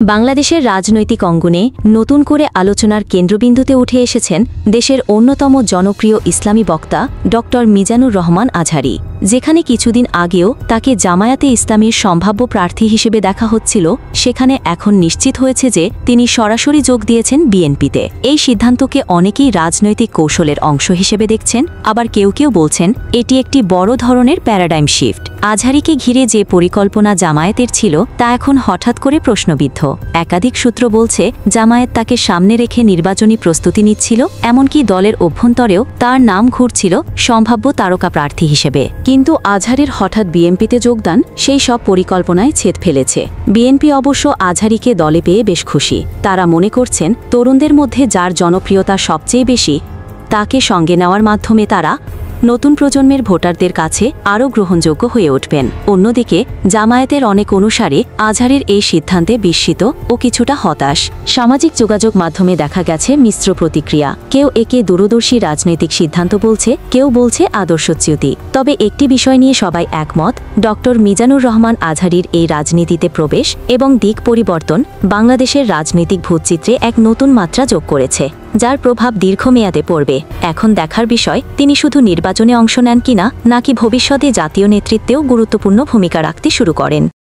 বাংলাদেশের রাজনৈতিক অঙ্গনে নতুন করে আলোচনার কেন্দ্রবিন্দুতে উঠে এসেছেন দেশের অন্যতম জনপ্রিয় ইসলামী বক্তা ড মিজানুর রহমান আজহারী, যেখানে কিছুদিন আগেও তাকে জামায়াতে ইসলামীর সম্ভাব্য প্রার্থী হিসেবে দেখা হচ্ছিল, সেখানে এখন নিশ্চিত হয়েছে যে তিনি সরাসরি যোগ দিয়েছেন বিএনপিতে। এই সিদ্ধান্তকে অনেকেই রাজনৈতিক কৌশলের অংশ হিসেবে দেখছেন, আবার কেউ কেউ বলছেন এটি একটি বড় ধরনের প্যারাডাইম শিফট। আজহারীকে ঘিরে যে পরিকল্পনা জামায়াতের ছিল তা এখন হঠাৎ করে প্রশ্নবিদ্ধ। একাধিক সূত্র বলছে জামায়াত তাকে সামনে রেখে নির্বাচনী প্রস্তুতি নিচ্ছিল, এমনকি দলের অভ্যন্তরেও তার নাম ঘুরছিল সম্ভাব্য তারকা প্রার্থী হিসেবে। কিন্তু আজহারীর হঠাৎ বিএনপিতে যোগদান সেই সব পরিকল্পনায় ছেদ ফেলেছে। বিএনপি অবশ্য আজহারীকে দলে পেয়ে বেশ খুশি। তারা মনে করছেন তরুণদের মধ্যে যার জনপ্রিয়তা সবচেয়ে বেশি, তাকে সঙ্গে নেওয়ার মাধ্যমে তারা নতুন প্রজন্মের ভোটারদের কাছে আরও গ্রহণযোগ্য হয়ে উঠবেন। অন্যদিকে জামায়াতের অনেক অনুসারী আজহারীর এই সিদ্ধান্তে বিস্মিত ও কিছুটা হতাশ। সামাজিক যোগাযোগ মাধ্যমে দেখা গেছে মিশ্র প্রতিক্রিয়া। কেউ একে দূরদর্শী রাজনৈতিক সিদ্ধান্ত বলছে, কেউ বলছে আদর্শচ্যুতি। তবে একটি বিষয় নিয়ে সবাই একমত, ড মিজানুর রহমান আজহারীর এই রাজনীতিতে প্রবেশ এবং দিক পরিবর্তন বাংলাদেশের রাজনৈতিক ভূতচিত্রে এক নতুন মাত্রা যোগ করেছে, যার প্রভাব দীর্ঘমেয়াদে পড়বে। এখন দেখার বিষয় তিনি শুধু নির্বাচনে অংশ নেন কিনা, নাকি ভবিষ্যতে জাতীয় নেতৃত্বেও গুরুত্বপূর্ণ ভূমিকা রাখতে শুরু করেন।